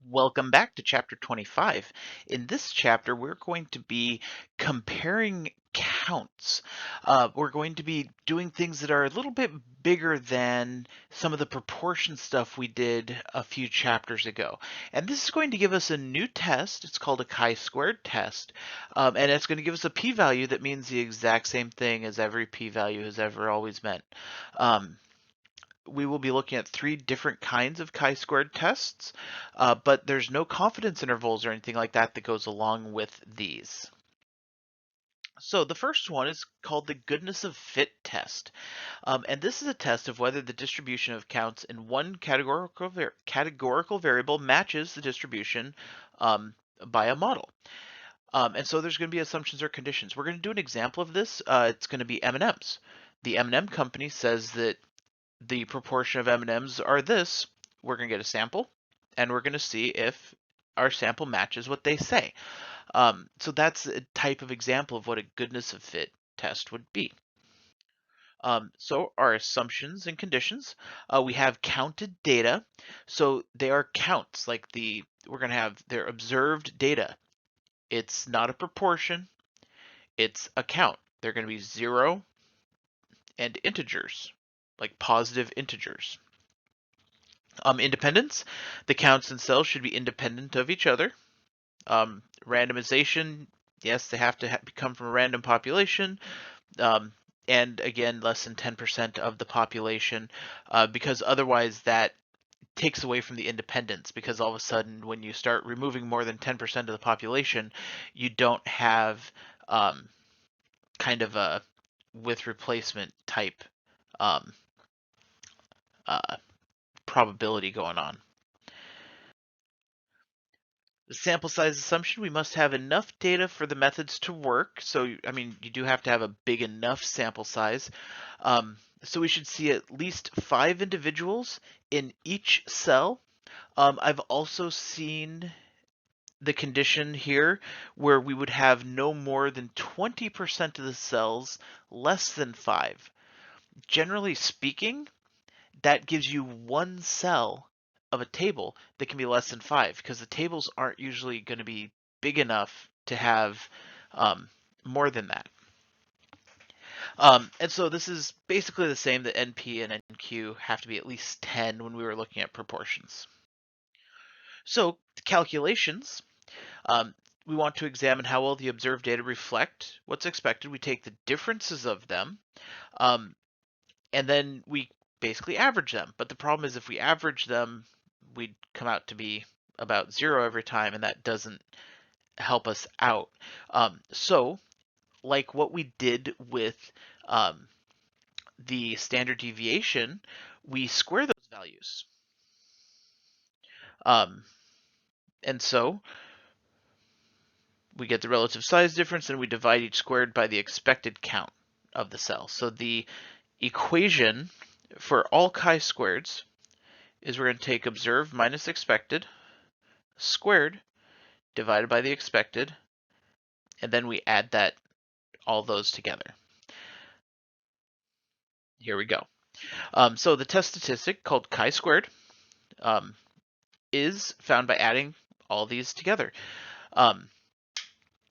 Welcome back to chapter 25. In this chapter, we're going to be comparing counts. We're going to be doing things that are a little bit bigger than some of the proportion stuff we did a few chapters ago. And this is going to give us a new test. It's called a chi-squared test. And it's going to give us a p-value that means the exact same thing as every p-value has ever always meant. We will be looking at three different kinds of chi-squared tests, but there's no confidence intervals or anything like that that goes along with these. So the first one is called the goodness of fit test. And this is a test of whether the distribution of counts in one categorical variable matches the distribution by a model. And so there's going to be assumptions or conditions. We're going to do an example of this. It's going to be M&Ms. The M&M company says that the proportion of M&Ms are this. We're going to get a sample, and we're going to see if our sample matches what they say. So that's a type of example of what a goodness of fit test would be. So our assumptions and conditions, we have counted data. So they are counts, like we're going to have their observed data. It's not a proportion, it's a count. They're going to be 0 and integers, like positive integers. Independence, the counts and cells should be independent of each other. Randomization, yes, they have to come from a random population. And again, less than 10% of the population, because otherwise that takes away from the independence, because all of a sudden when you start removing more than 10% of the population, you don't have kind of a with replacement type um, uh, probability going on. The sample size assumption, we must have enough data for the methods to work. So, I mean, you do have to have a big enough sample size. So we should see at least 5 individuals in each cell. I've also seen the condition here where we would have no more than 20% of the cells less than 5. Generally speaking, that gives you one cell of a table that can be less than 5, because the tables aren't usually going to be big enough to have more than that. And so this is basically the same that NP and NQ have to be at least 10 when we were looking at proportions. So calculations, we want to examine how well the observed data reflect what's expected. We take the differences of them, and then we basically average them. But the problem is if we average them, we'd come out to be about 0 every time, and that doesn't help us out. So like what we did with the standard deviation, we square those values. And so we get the relative size difference, and we divide each squared by the expected count of the cell. So the equation for all chi-squareds is we're going to take observed minus expected squared divided by the expected, and then we add all those together. Here we go. So the test statistic, called chi-squared, is found by adding all these together.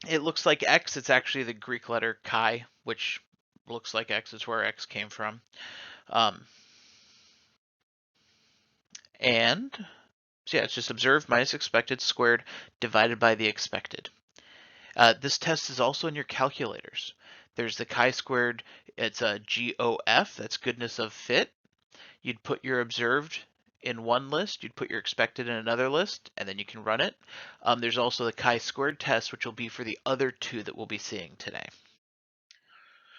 It looks like X. It's actually the Greek letter chi, which looks like X. Is where X came from. And so yeah, it's just observed minus expected squared divided by the expected. This test is also in your calculators. There's the chi-squared. It's a GOF. That's goodness of fit. You'd put your observed in one list, you'd put your expected in another list, and then you can run it. There's also the chi-squared test, which will be for the other two that we'll be seeing today.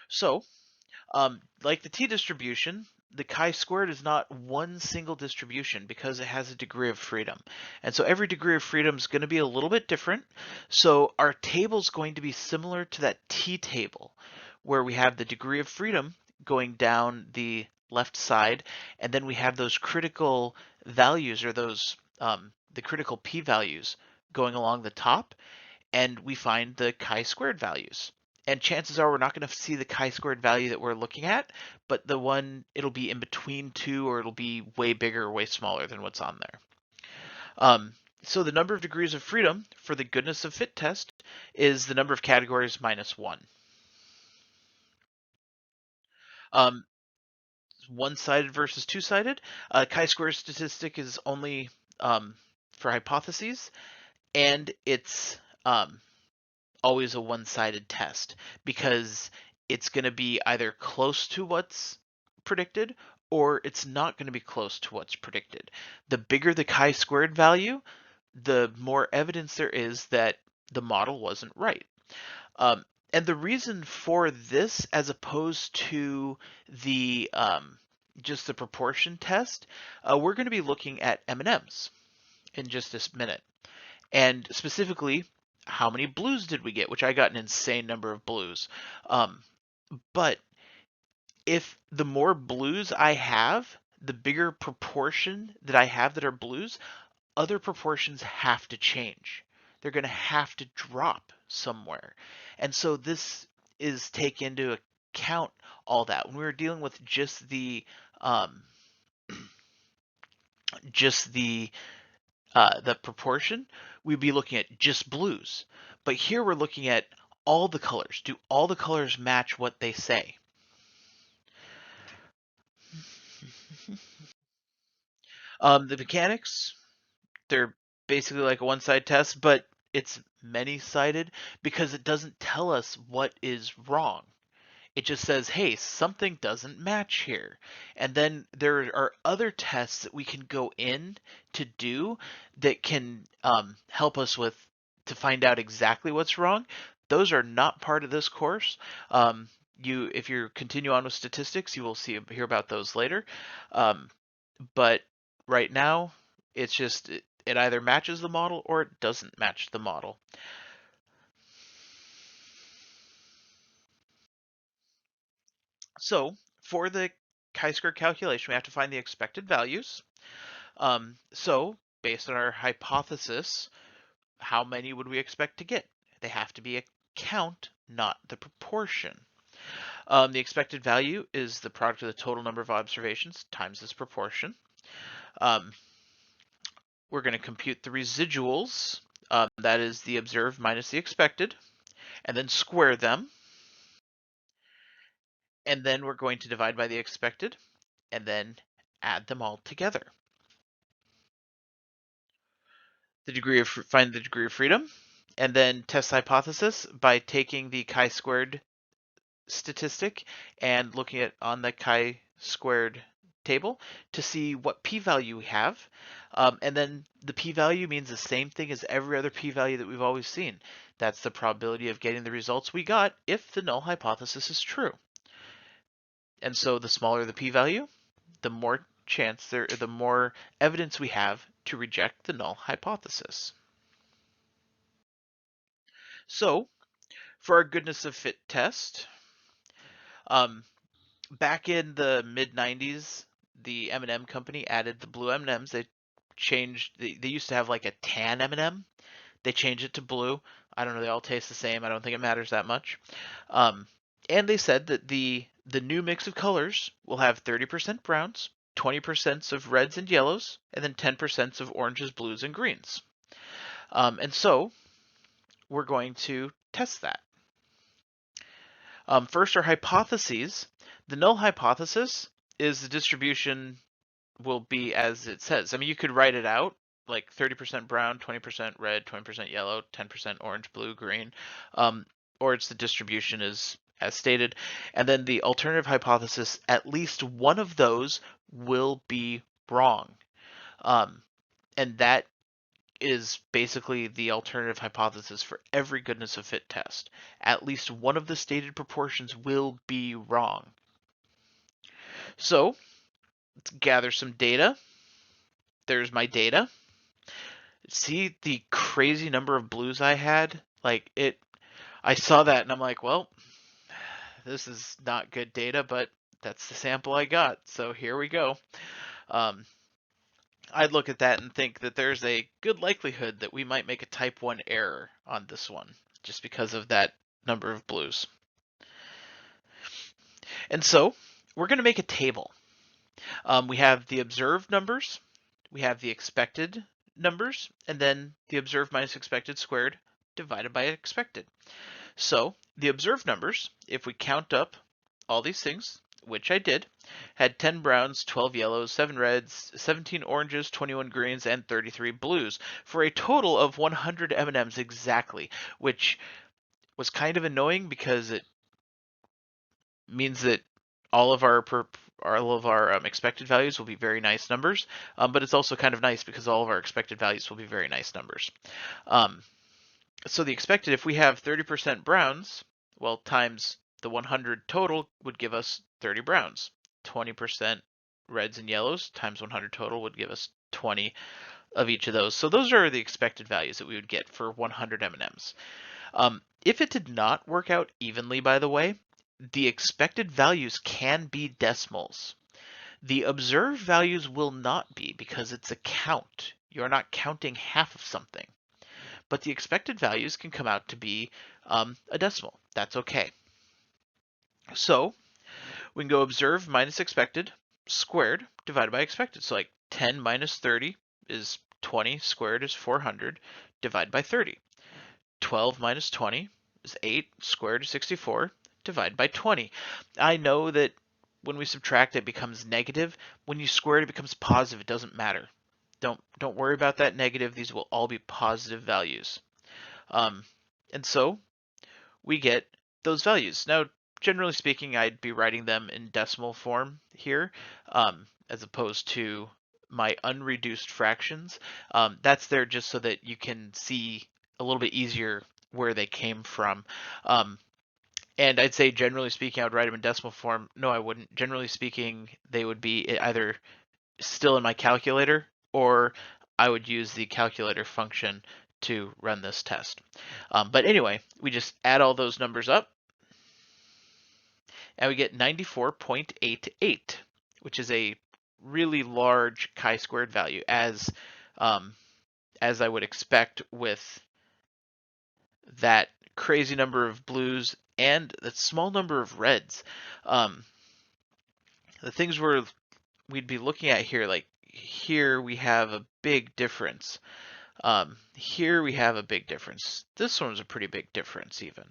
So, like the t-distribution, the chi-squared is not one single distribution because it has a degree of freedom. And so every degree of freedom is going to be a little bit different. So our table is going to be similar to that t-table, where we have the degree of freedom going down the left side, and then we have those critical values, or those the critical p-values going along the top, and we find the chi-squared values. And chances are we're not going to see the chi-squared value that we're looking at, but the one, it'll be in between two, or it'll be way bigger or way smaller than what's on there. So the number of degrees of freedom for the goodness of fit test is the number of categories minus 1. Um, One-sided versus two-sided. Chi-square statistic is only for hypotheses, and it's always a one-sided test because it's going to be either close to what's predicted or it's not going to be close to what's predicted. The bigger the chi-squared value, the more evidence there is that the model wasn't right. And the reason for this, as opposed to the just the proportion test, we're going to be looking at M&Ms in just this minute. And specifically, how many blues did we get? Which I got an insane number of blues. But if the more blues I have, the bigger proportion that I have that are blues, other proportions have to change. They're going to have to drop somewhere. And so this is take into account all that. When we were dealing with um, just the proportion, we'd be looking at just blues. But here we're looking at all the colors. Do all the colors match what they say? The mechanics, they're basically like a one-sided test, but it's many-sided because it doesn't tell us what is wrong. It just says, hey, something doesn't match here. And then there are other tests that we can go in to do that can help us with to find out exactly what's wrong. Those are not part of this course. If you continue on with statistics, you will hear about those later. But right now, it's just it either matches the model or it doesn't match the model. So for the chi-square calculation, we have to find the expected values. So based on our hypothesis, how many would we expect to get? They have to be a count, not the proportion. The expected value is the product of the total number of observations times this proportion. Um, we're going to compute the residuals, that is the observed minus the expected, and then square them. And then we're going to divide by the expected, and then add them all together. Find the degree of freedom, and then test hypothesis by taking the chi-squared statistic and looking at on the chi-squared table to see what p-value we have. And then the p-value means the same thing as every other p-value that we've always seen. That's the probability of getting the results we got if the null hypothesis is true. And so the smaller the p-value, the more the more evidence we have to reject the null hypothesis. So for our goodness of fit test, um, back in the mid 90s, the M&M company added the blue M&Ms. They changed, they used to have like a tan M&M. They changed it to blue. I don't know, they all taste the same. I don't think it matters that much. And they said that the new mix of colors will have 30% browns, 20% of reds and yellows, and then 10% of oranges, blues, and greens. And so we're going to test that. First, our hypotheses. The null hypothesis is the distribution will be as it says. I mean, you could write it out like 30% brown, 20% red, 20% yellow, 10% orange, blue, green, or it's the distribution is as stated. And then the alternative hypothesis, at least one of those will be wrong. And that is basically the alternative hypothesis for every goodness of fit test. At least one of the stated proportions will be wrong. So let's gather some data. There's my data. See the crazy number of blues I had? I saw that and I'm like, well, this is not good data, but that's the sample I got. So here we go. I'd look at that and think that there's a good likelihood that we might make a type 1 error on this one just because of that number of blues. And so we're going to make a table. We have the observed numbers, we have the expected numbers, and then the observed minus expected squared divided by expected. So the observed numbers, if we count up all these things, which I did, had 10 browns, 12 yellows, 7 reds, 17 oranges, 21 greens, and 33 blues, for a total of 100 M&Ms exactly, which was kind of annoying because it means that all of our expected values will be very nice numbers, but it's also kind of nice because all of our expected values will be very nice numbers. Um, so the expected, if we have 30% browns, well, times the 100 total would give us 30 browns. 20% reds and yellows times 100 total would give us 20 of each of those. So those are the expected values that we would get for 100 M&Ms. If it did not work out evenly, by the way, the expected values can be decimals. The observed values will not be because it's a count. You're not counting half of something. But the expected values can come out to be a decimal. That's okay. So we can go observed minus expected squared divided by expected. So like 10 minus 30 is 20, squared is 400, divided by 30. 12 minus 20 is 8, squared is 64, divide by 20. I know that when we subtract it becomes negative. When you square it, it becomes positive. It doesn't matter. Don't worry about that negative. These will all be positive values. Um, and so we get those values. Now, generally speaking, I'd be writing them in decimal form here, as opposed to my unreduced fractions. That's there just so that you can see a little bit easier where they came from. And I'd say, generally speaking, I would write them in decimal form. No, I wouldn't. Generally speaking, they would be either still in my calculator, or I would use the calculator function to run this test. But anyway, we just add all those numbers up, and we get 94.88, which is a really large chi-squared value, as I would expect with that crazy number of blues and that small number of reds. The things we'd be looking at here, like here we have a big difference. Here we have a big difference. This one's a pretty big difference even.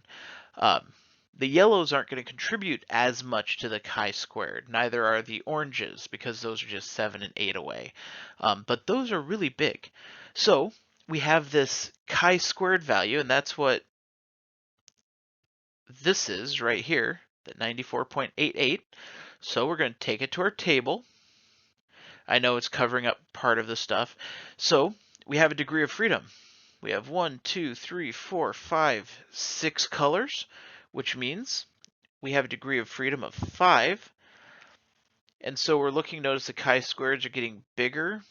Um, the yellows aren't going to contribute as much to the chi-squared. Neither are the oranges because those are just 7 and 8 away. But those are really big. So we have this chi-squared value, and that's what this is right here, the 94.88. So we're going to take it to our table. I know it's covering up part of the stuff. So we have a degree of freedom. We have 1, 2, 3, 4, 5, 6 colors, which means we have a degree of freedom of 5. And so we're looking, notice the chi-squareds are getting bigger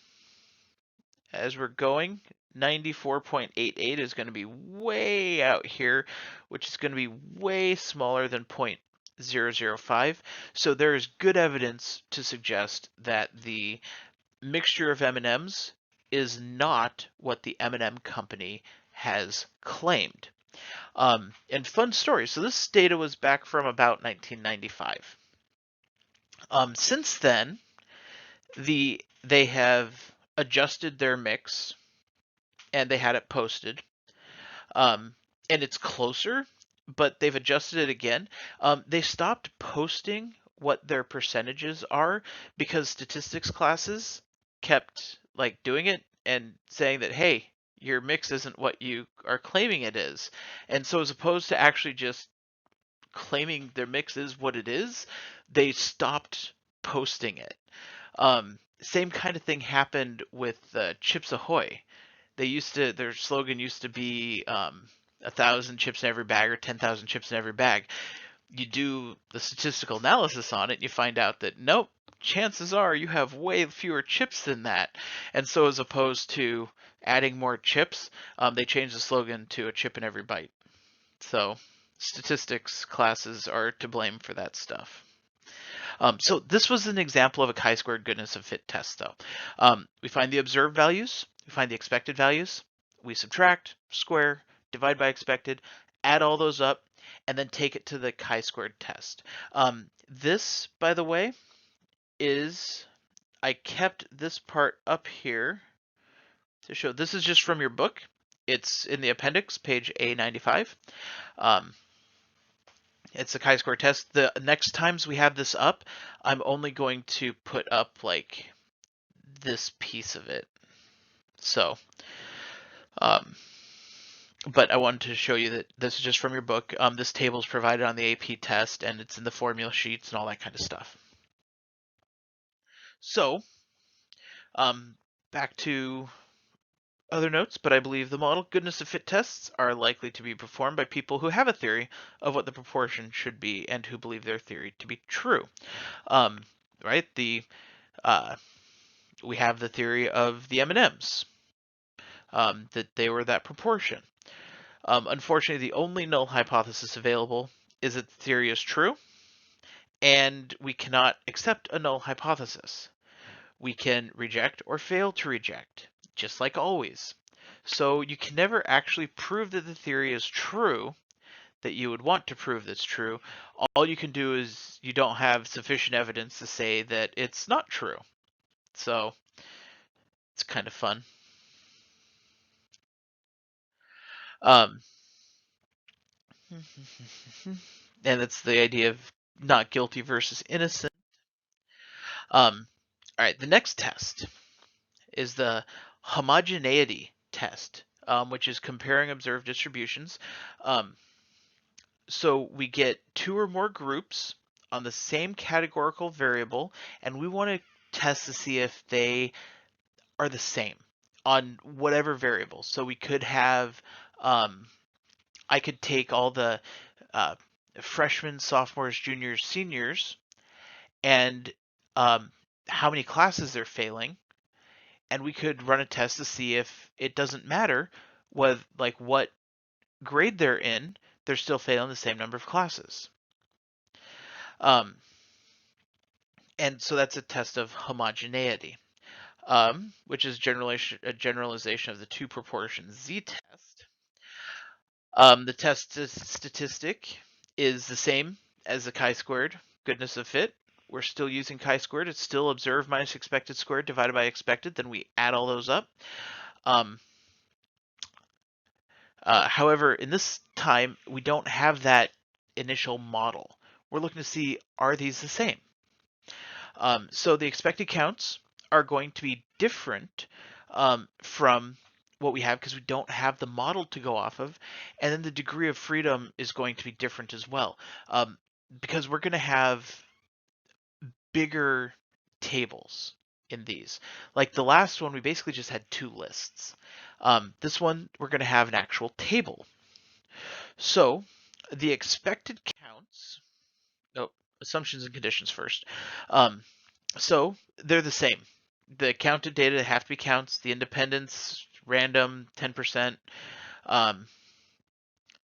as we're going. 94.88 is going to be way out here, which is going to be way smaller than 0.005. So there is good evidence to suggest that the mixture of M&Ms is not what the M&M company has claimed. And fun story. So this data was back from about 1995. Since then, they have adjusted their mix, and they had it posted. And it's closer, but they've adjusted it again. They stopped posting what their percentages are because statistics classes kept like doing it and saying that, hey, your mix isn't what you are claiming it is. And so as opposed to actually just claiming their mix is what it is, they stopped posting it. Same kind of thing happened with Chips Ahoy. Their slogan used to be 1,000 chips in every bag or 10,000 chips in every bag. You do the statistical analysis on it, and you find out that nope, chances are you have way fewer chips than that. And so as opposed to adding more chips, they changed the slogan to a chip in every bite. So statistics classes are to blame for that stuff. So this was an example of a chi-squared goodness of fit test, though. We find the observed values, we find the expected values, we subtract, square, divide by expected, add all those up, and then take it to the chi-squared test. This, by the way, I kept this part up here to show. This is just from your book. It's in the appendix, page A95. Um, it's a chi-square test. The next times we have this up, I'm only going to put up like this piece of it. So, but I wanted to show you that this is just from your book. This table is provided on the AP test, and it's in the formula sheets and all that kind of stuff. So, back to other notes, but I believe the model goodness of fit tests are likely to be performed by people who have a theory of what the proportion should be and who believe their theory to be true. Right? We have the theory of the M&Ms, that they were that proportion. Unfortunately, the only null hypothesis available is that the theory is true, and we cannot accept a null hypothesis. We can reject or fail to reject, just like always. So you can never actually prove that the theory is true, that you would want to prove that's true. All you can do is you don't have sufficient evidence to say that it's not true. So it's kind of fun. Um, and it's the idea of not guilty versus innocent. All right, the next test is the homogeneity test, which is comparing observed distributions. So we get two or more groups on the same categorical variable, and we want to test to see if they are the same on whatever variable. So we could have, I could take all the uh, freshmen, sophomores, juniors, seniors, and how many classes they're failing, and we could run a test to see if it doesn't matter what grade they're in, they're still failing the same number of classes. And so that's a test of homogeneity, which is a generalization of the two proportion z test. The test statistic is the same as the chi-squared goodness of fit. We're still using chi-squared. It's still observed minus expected squared divided by expected. Then we add all those up. However, in this time, we don't have that initial model. We're looking to see, are these the same? So the expected counts are going to be different from what we have because we don't have the model to go off of. And then the degree of freedom is going to be different as well, because we're going to have bigger tables in these. Like the last one, we basically just had two lists. This one, we're going to have an actual table. So the expected counts, assumptions and conditions first. So they're the same. The counted data have to be counts. The independence, random, 10%.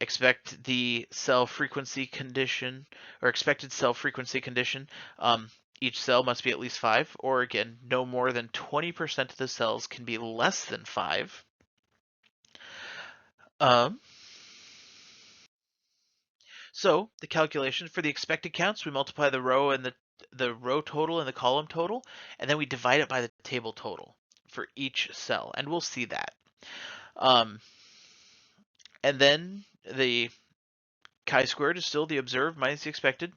Expect the cell frequency condition, or expected cell frequency condition. Each cell must be at least 5, or again, no more than 20% of the cells can be less than 5. So the calculation for the expected counts, we multiply the row and the row total and the column total, and then we divide it by the table total for each cell, and we'll see that. And then the chi-squared is still the observed minus the expected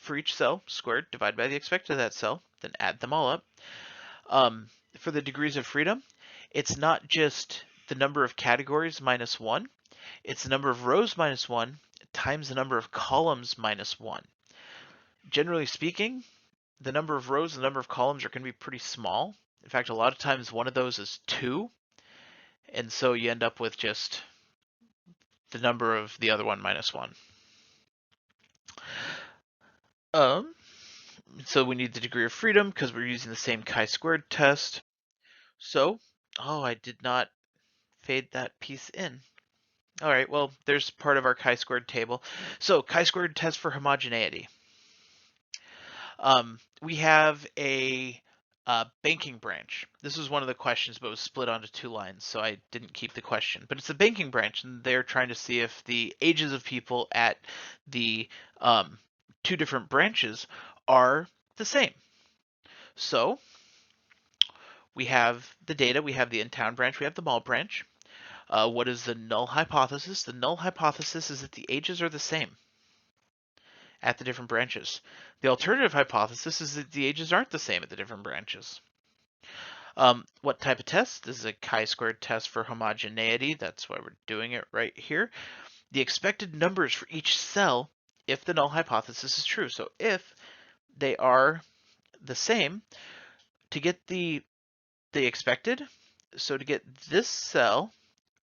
for each cell, squared, divided by the expected of that cell, then add them all up. For the degrees of freedom, it's not just the number of categories minus 1, it's the number of rows minus 1 times the number of columns minus 1. Generally speaking, the number of rows and the number of columns are going to be pretty small. In fact, a lot of times one of those is 2, and so you end up with just the number of the other one minus 1. So we need the degree of freedom because we're using the same chi-squared test. So, I did not fade that piece in. All right, well, there's part of our chi-squared table. So chi-squared test for homogeneity. We have a banking branch. This was one of the questions, but it was split onto 2 lines, so I didn't keep the question. But it's a banking branch, and they're trying to see if the ages of people at the 2 different branches are the same. So we have the data, we have the in-town branch, we have the mall branch. What is the null hypothesis? The null hypothesis is that the ages are the same at the different branches. The alternative hypothesis is that the ages aren't the same at the different branches. What type of test? This is a chi-squared test for homogeneity. That's why we're doing it right here. The expected numbers for each cell if the null hypothesis is true. So if they are the same, to get the expected, so to get this cell,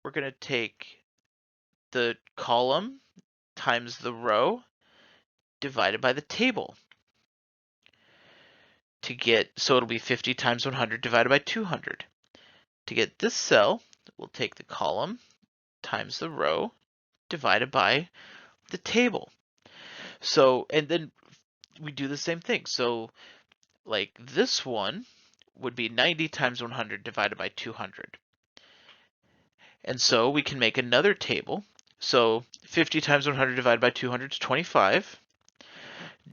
we're going to take the column times the row divided by the table. To get, so it'll be 50 times 100 divided by 200. To get this cell, we'll take the column times the row divided by the table. So, and then we do the same thing. So like this one would be 90 times 100 divided by 200. And so we can make another table. So 50 times 100 divided by 200 is 25.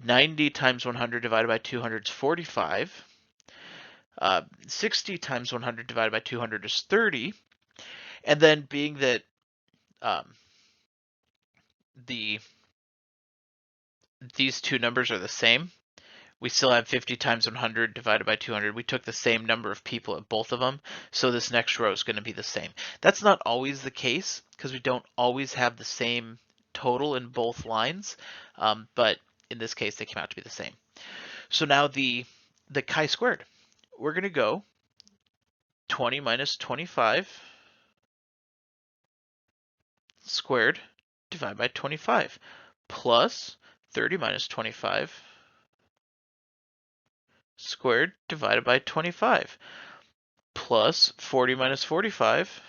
90 times 100 divided by 200 is 45. 60 times 100 divided by 200 is 30. And then being that these two numbers are the same, we still have 50 times 100 divided by 200. We took the same number of people at both of them, so this next row is going to be the same. That's not always the case because we don't always have the same total in both lines, but in this case they came out to be the same. So now the chi-squared, we're going to go 20 minus 25 squared divided by 25 plus 30 minus 25 squared divided by 25 plus 40 minus 45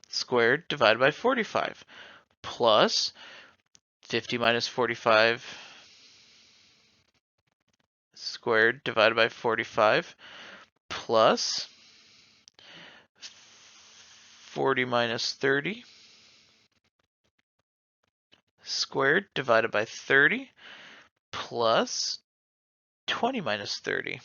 squared divided by 45 plus 50 minus 45 squared divided by 45 plus 40 minus 30 squared divided by 30 plus 20 minus 30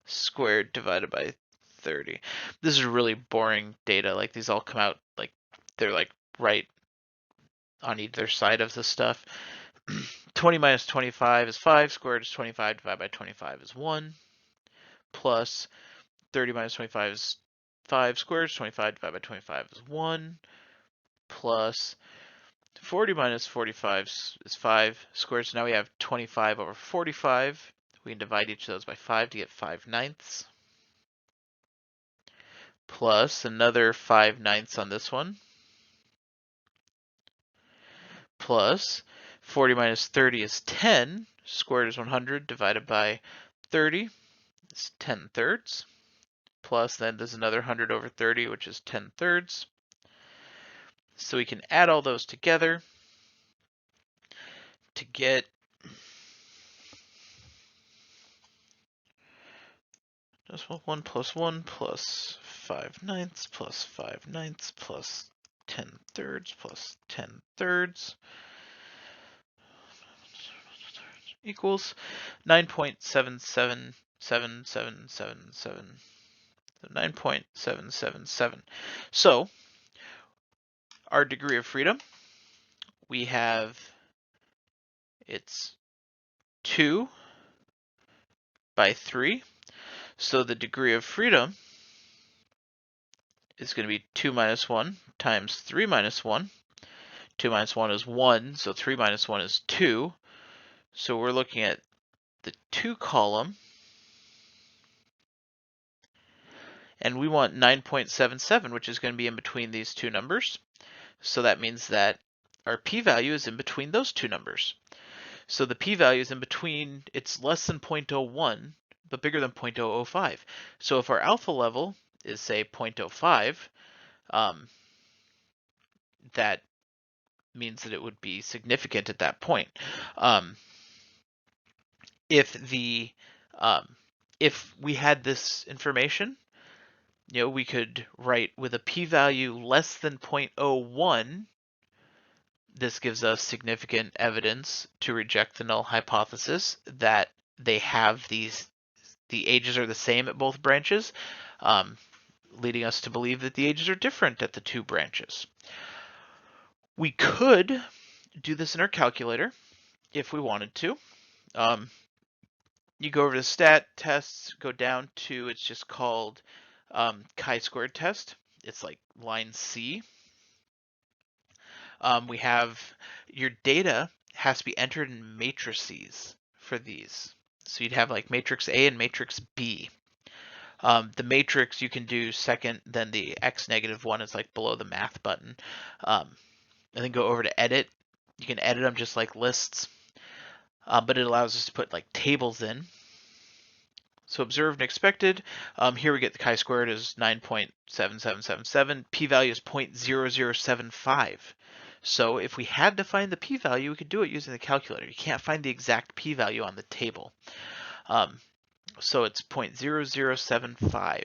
squared divided by 30. This is really boring data. Like these all come out like they're like right on either side of the stuff. 20 minus 25 is 5, squared is 25, divided by 25 is 1, plus 30 minus 25 is 5, squared is 25, divided by 25 is 1, plus 40 minus 45 is 5 squared. So now we have 25 over 45. We can divide each of those by 5 to get 5/9, plus another 5/9 on this one, plus 40 minus 30 is 10. Squared is 100 divided by 30 is 10/3. Plus then there's another 100 over 30, which is 10/3. So we can add all those together to get decimal 1 plus 1 plus 5/9 plus 5/9 plus 10/3 plus 10/3 equals 9.77777. So 9.777. So our degree of freedom, we have it's 2 by 3. So the degree of freedom is going to be 2 minus 1 times 3 minus 1. 2 minus 1 is 1, so 3 minus 1 is 2. So we're looking at the 2 column, and we want 9.77, which is going to be in between these two numbers. So that means that our p-value is in between those two numbers. So the p-value is in between, it's less than 0.01, but bigger than 0.005. So if our alpha level is, say, 0.05, that means that it would be significant at that point. If we had this information, we could write with a p-value less than 0.01, this gives us significant evidence to reject the null hypothesis that they have the ages are the same at both branches, leading us to believe that the ages are different at the two branches. We could do this in our calculator if we wanted to. You go over to stat tests, go down to, it's just called chi-squared test. It's like line C. We have your data has to be entered in matrices for these. So you'd have like matrix A and matrix B. The matrix you can do second, then the X negative one is like below the math button. And then go over to edit. You can edit them just like lists, but it allows us to put like tables in. So observed and expected. Here we get the chi-squared is 9.7777. P-value is 0.0075. So if we had to find the p-value, we could do it using the calculator. You can't find the exact p-value on the table. So it's 0.0075.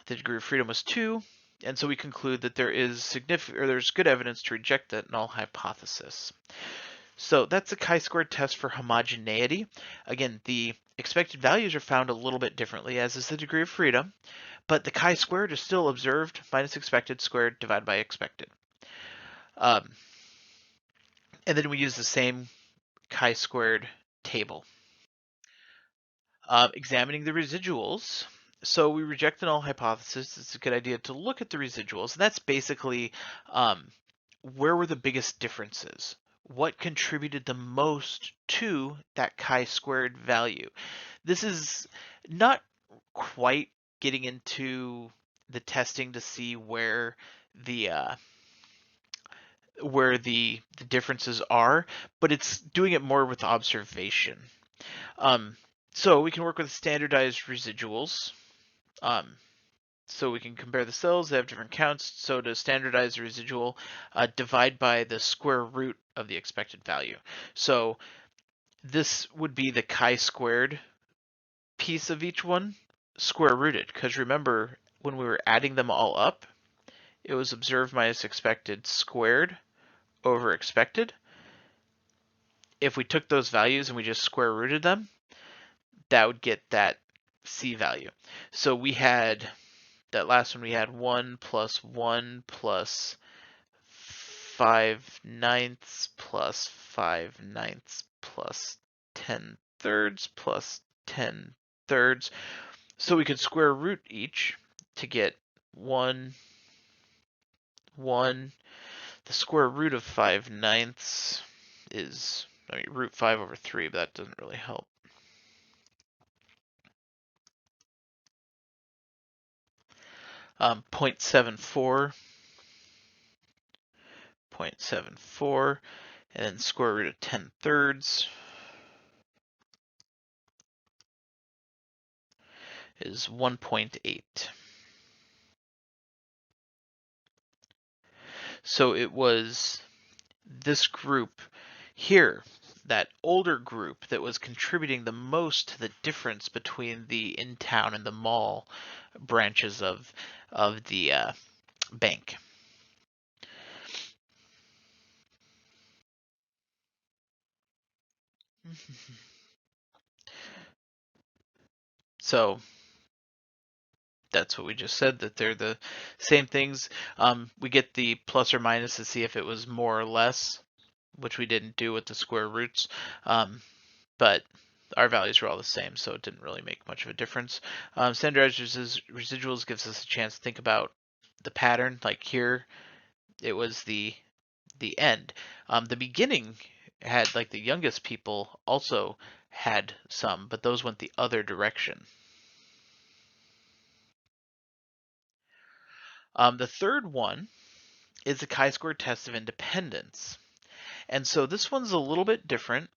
The degree of freedom was 2, and so we conclude that there is there's good evidence to reject that null hypothesis. So that's a chi-squared test for homogeneity. Again, the expected values are found a little bit differently, as is the degree of freedom, but the chi-squared is still observed minus expected squared divided by expected. And then we use the same chi-squared table. Examining the residuals. So we reject the null hypothesis. It's a good idea to look at the residuals. And that's basically where were the biggest differences? What contributed the most to that chi-squared value? This is not quite getting into the testing to see where the differences are, but it's doing it more with observation. So we can work with standardized residuals. So we can compare the cells, they have different counts. So to standardize the residual, divide by the square root of the expected value. So this would be the chi-squared piece of each one, square rooted, because remember when we were adding them all up, it was observed minus expected squared over expected. If we took those values and we just square rooted them, that would get that C value. So we had that last one, we had 1 plus 1 plus 5/9 plus 5/9 plus 10/3 plus 10/3. So we could square root each to get 1, 1. The square root of 5/9 is, root 5 over 3, but that doesn't really help. Um, 0.74, 0.74, and then square root of 10/3 is 1.8. So it was this group here, that older group, that was contributing the most to the difference between the in-town and the mall branches of the bank. So that's what we just said, that they're the same things. We get the plus or minus to see if it was more or less, which we didn't do with the square roots. But our values were all the same, so it didn't really make much of a difference. Standardized residuals gives us a chance to think about the pattern. Like here, it was the end. The beginning had, like, the youngest people also had some, but those went the other direction. The third one is the chi-square test of independence. And so this one's a little bit different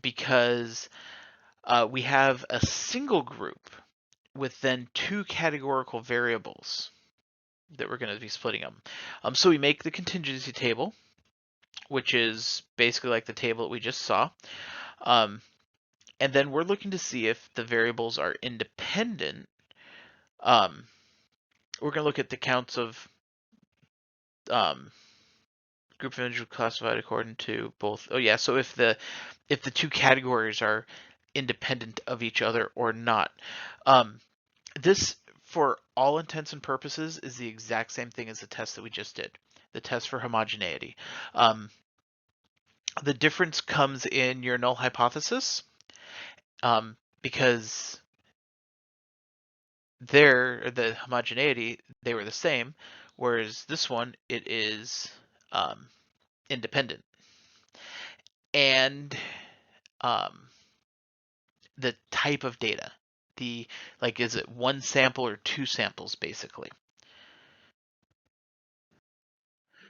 because we have a single group with then two categorical variables that we're going to be splitting them. So we make the contingency table, which is basically like the table that we just saw. And then we're looking to see if the variables are independent. We're going to look at the counts of group of injuries classified according to both. Oh yeah, so if the two categories are independent of each other or not. This, for all intents and purposes, is the exact same thing as the test that we just did, the test for homogeneity. The difference comes in your null hypothesis, because the homogeneity, they were the same, whereas this one, it is independent. And the type of data, is it one sample or two samples, basically.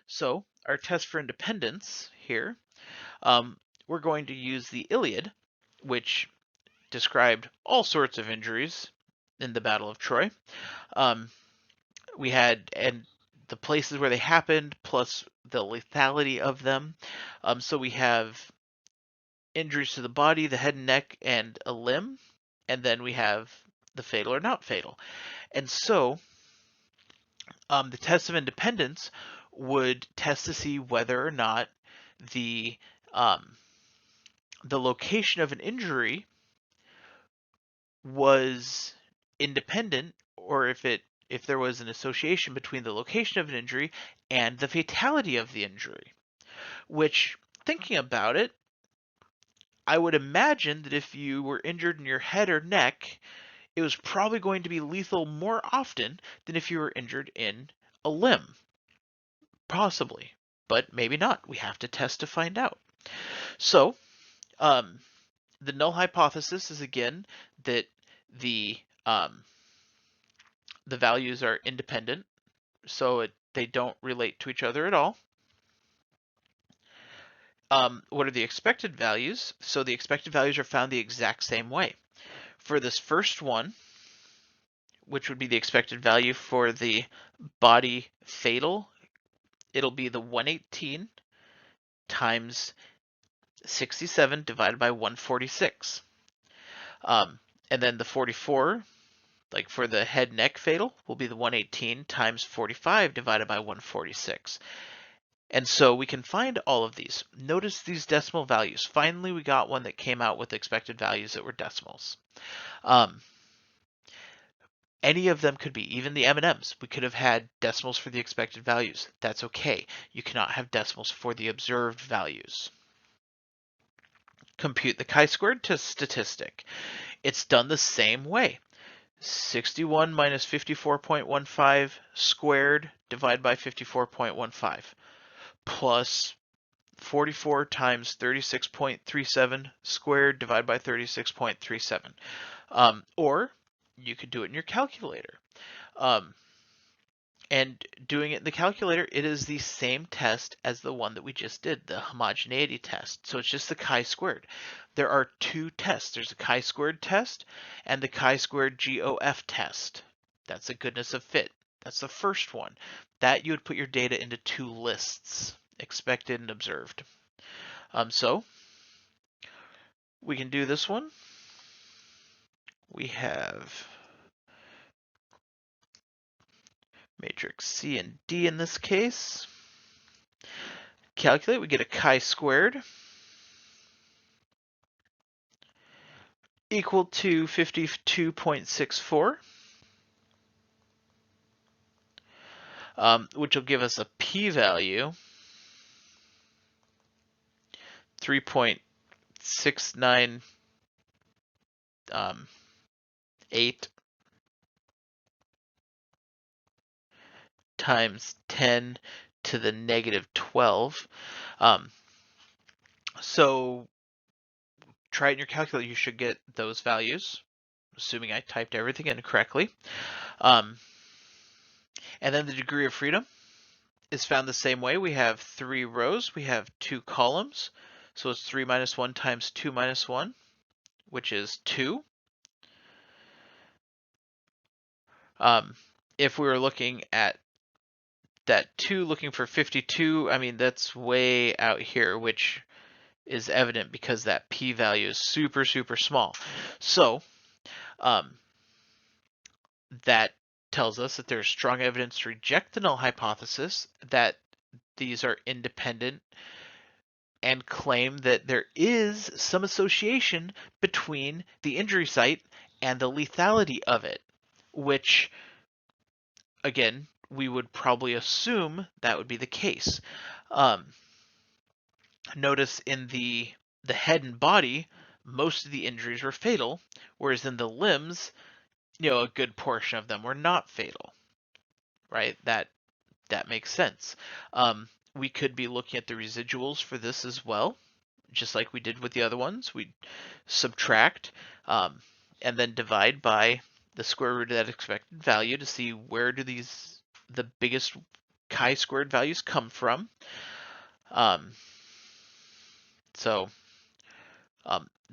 So our test for independence here, we're going to use the Iliad, which described all sorts of injuries in the Battle of Troy. We had, and the places where they happened, plus the lethality of them. So we have injuries to the body, the head and neck, and a limb, and then we have the fatal or not fatal. And so the test of independence would test to see whether or not the location of an injury was independent, or if there was an association between the location of an injury and the fatality of the injury. Which, thinking about it, I would imagine that if you were injured in your head or neck, it was probably going to be lethal more often than if you were injured in a limb. Possibly, but maybe not. We have to test to find out. So, the null hypothesis is, again, that the values are independent, so they don't relate to each other at all. What are the expected values? So the expected values are found the exact same way. For this first one, which would be the expected value for the body fatal, it'll be the 118 times 67 divided by 146. And then the 44, like for the head neck fatal, will be the 118 times 45 divided by 146. And so we can find all of these. Notice these decimal values. Finally, we got one that came out with expected values that were decimals. Any of them could be, even the M&Ms. We could have had decimals for the expected values. That's okay. You cannot have decimals for the observed values. Compute the chi-squared statistic. It's done the same way. 61 minus 54.15 squared divided by 54.15 plus 44 times 36.37 squared divided by 36.37. Or you could do it in your calculator. And doing it in the calculator, it is the same test as the one that we just did, the homogeneity test. So it's just the chi-squared. There are two tests. There's a chi-squared test and the chi-squared GOF test. That's the goodness of fit. That's the first one. That you would put your data into two lists, expected and observed. So we can do this one. We have matrix C and D in this case. Calculate, we get a chi-squared equal to 52.64, which will give us a p-value 3.698 times 10 to the negative 12. So try it in your calculator. You should get those values, assuming I typed everything in correctly. And then the degree of freedom is found the same way. We have 3 rows. We have 2 columns. So it's 3 minus 1 times 2 minus 1, which is 2. If we were looking at that 2, looking for 52, I mean, that's way out here, which is evident because that p-value is super, super small. So that tells us that there's strong evidence to reject the null hypothesis, that these are independent and claim that there is some association between the injury site and the lethality of it, which, again, we would probably assume that would be the case. Um, Notice in the head and body, most of the injuries were fatal, whereas in the limbs, a good portion of them were not fatal, right? That makes sense. We could be looking at the residuals for this as well, just like we did with the other ones. We subtract and then divide by the square root of that expected value to see where do the biggest chi-squared values come from. Um, so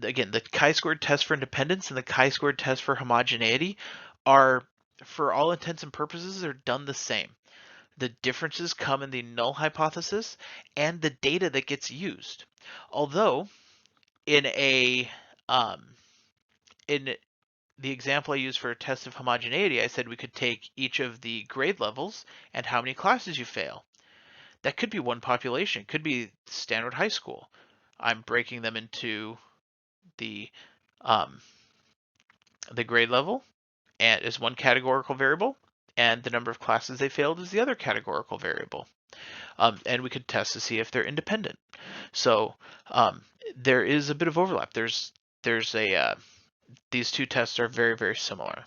again, the chi-squared test for independence and the chi-squared test for homogeneity are, for all intents and purposes, they're done the same. The differences come in the null hypothesis and the data that gets used. Although in in the example I used for a test of homogeneity, I said we could take each of the grade levels and how many classes you fail. That could be one population. It could be standard high school. I'm breaking them into the um, the grade level and is one categorical variable, and the number of classes they failed is the other categorical variable. And we could test to see if they're independent. So there is a bit of overlap. There's a these two tests are very, very similar.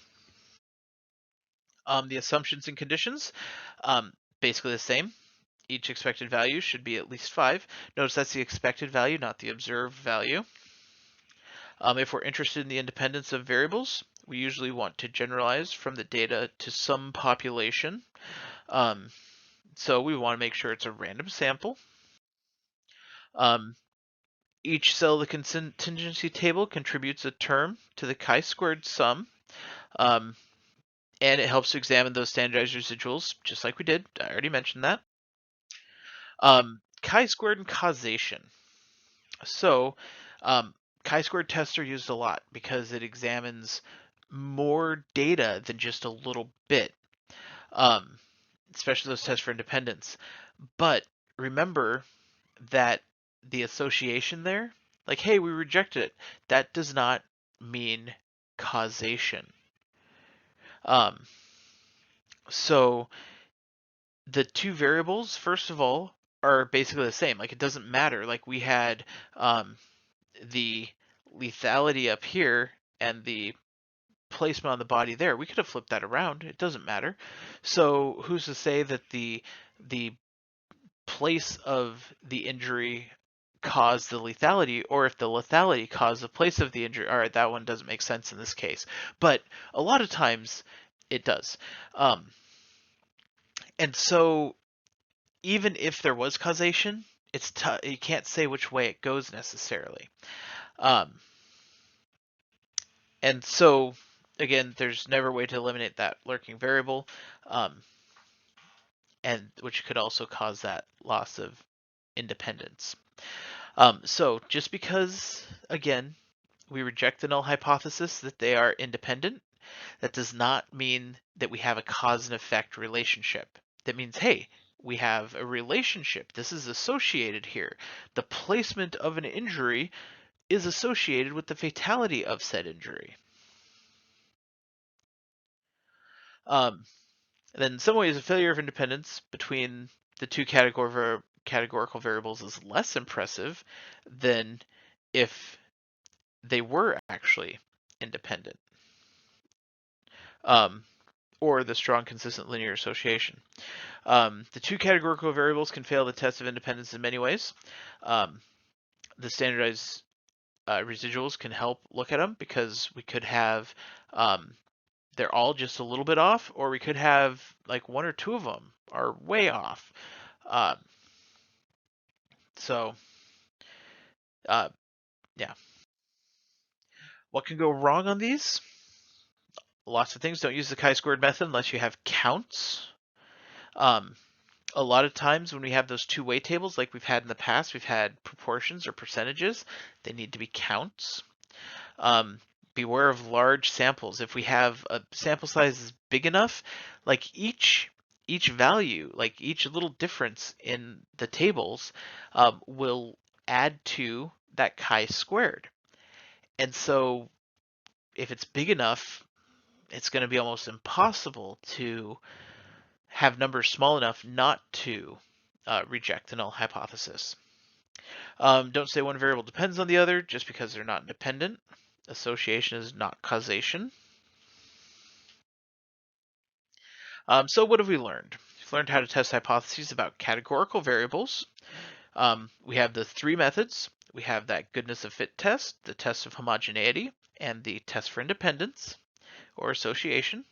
The assumptions and conditions, basically the same. Each expected value should be at least 5. Notice that's the expected value, not the observed value. If we're interested in the independence of variables, we usually want to generalize from the data to some population. So we want to make sure it's a random sample. Each cell of the contingency table contributes a term to the chi-squared sum, and it helps to examine those standardized residuals, just like we did. I already mentioned that. Chi-squared and causation. So chi-squared tests are used a lot because it examines more data than just a little bit, especially those tests for independence. But remember that the association there, like, hey, we rejected it, that does not mean causation. So the two variables, first of all, are basically the same. Like, it doesn't matter. Like, we had the lethality up here and the placement on the body there. We could have flipped that around. It doesn't matter. So who's to say that the place of the injury caused the lethality, or if the lethality caused the place of the injury? All right, that one doesn't make sense in this case, but a lot of times it does. And so even if there was causation, it's you can't say which way it goes necessarily. And so, again, there's never a way to eliminate that lurking variable, and which could also cause that loss of independence. So just because, again, we reject the null hypothesis that they are independent, that does not mean that we have a cause and effect relationship. That means, hey, we have a relationship. This is associated here. The placement of an injury is associated with the fatality of said injury. And then in some ways, a failure of independence between the two categorical variables is less impressive than if they were actually independent, or the strong, consistent linear association. The two categorical variables can fail the test of independence in many ways. The standardized residuals can help look at them because we could have they're all just a little bit off, or we could have like one or two of them are way off. So, yeah. What can go wrong on these? Lots of things. Don't use the chi-squared method unless you have counts. A lot of times when we have those two-way tables like we've had in the past, we've had proportions or percentages. They need to be counts. Beware of large samples. If we have a sample size is big enough, like each each value, like each little difference in the tables, will add to that chi-squared. And so if it's big enough, it's going to be almost impossible to have numbers small enough not to reject the null hypothesis. Don't say one variable depends on the other just because they're not independent. Association is not causation. So what have we learned? We've learned how to test hypotheses about categorical variables. We have the three methods. We have that goodness of fit test, the test of homogeneity, and the test for independence or association.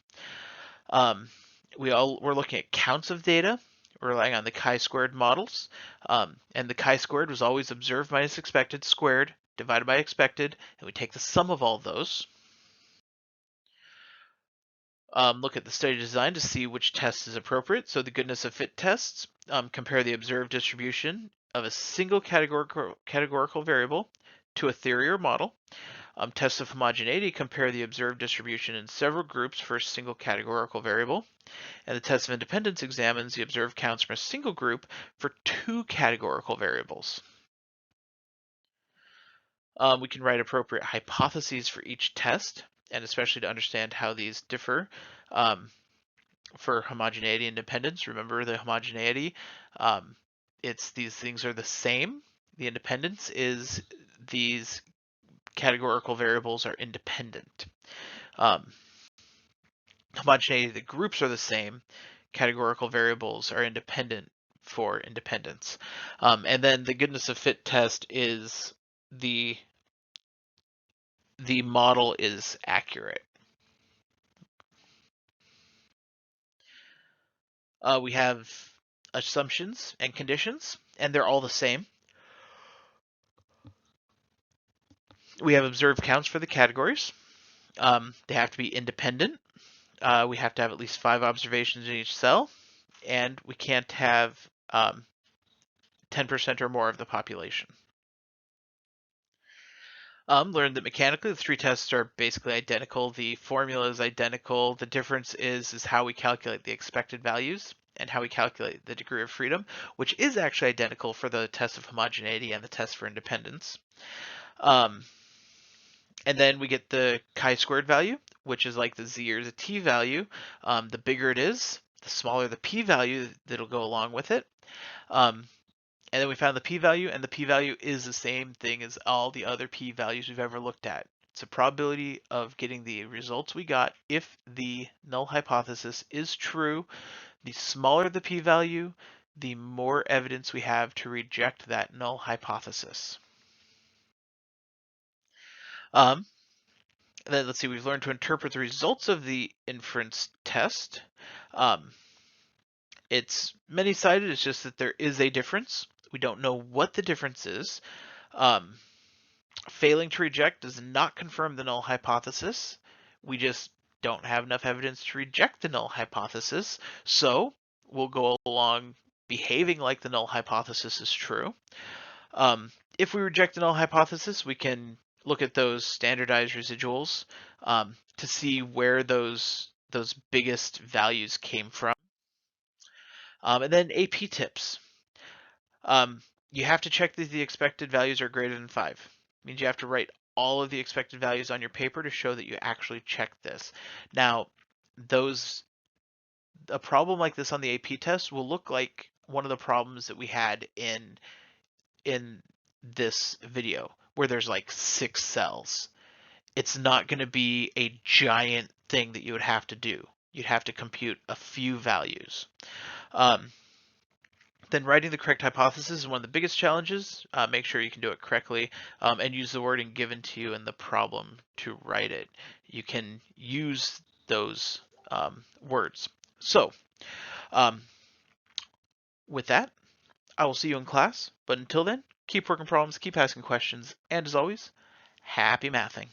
We're looking at counts of data. We're relying on the chi-squared models. And the chi-squared was always observed minus expected squared divided by expected, and we take the sum of all those. Look at the study design to see which test is appropriate. So the goodness of fit tests compare the observed distribution of a single categorical variable to a theory or model. Tests of homogeneity compare the observed distribution in several groups for a single categorical variable. And the test of independence examines the observed counts from a single group for two categorical variables. We can write appropriate hypotheses for each test, and especially to understand how these differ. For homogeneity and independence, remember the homogeneity, it's these things are the same. The independence is these categorical variables are independent. Homogeneity, the groups are the same. Categorical variables are independent for independence. And then the goodness of fit test is the model is accurate. We have assumptions and conditions, and they're all the same. We have observed counts for the categories. They have to be independent. We have to have at least 5 observations in each cell, and we can't have 10% or more of the population. Learned that mechanically the 3 tests are basically identical. The formula is identical. The difference is how we calculate the expected values and how we calculate the degree of freedom, which is actually identical for the test of homogeneity and the test for independence. And then we get the chi-squared value, which is like the z or the t value. The bigger it is, the smaller the p-value that'll go along with it. And then we found the p-value, and the p-value is the same thing as all the other p-values we've ever looked at. It's a probability of getting the results we got if the null hypothesis is true. The smaller the p-value, the more evidence we have to reject that null hypothesis. Then let's see, we've learned to interpret the results of the inference test. It's many-sided, it's just that there is a difference. We don't know what the difference is. Failing to reject does not confirm the null hypothesis. We just don't have enough evidence to reject the null hypothesis, so we'll go along behaving like the null hypothesis is true. If we reject the null hypothesis, we can look at those standardized residuals to see where those biggest values came from. And then AP tips. You have to check that the expected values are greater than 5. It means you have to write all of the expected values on your paper to show that you actually checked this. Now, a problem like this on the AP test will look like one of the problems that we had in this video, where there's like 6 cells. It's not going to be a giant thing that you would have to do. You'd have to compute a few values. Then writing the correct hypothesis is one of the biggest challenges. Make sure you can do it correctly and use the wording given to you in the problem to write it. You can use those words. So with that, I will see you in class. But until then, keep working problems, keep asking questions, and as always, happy mathing.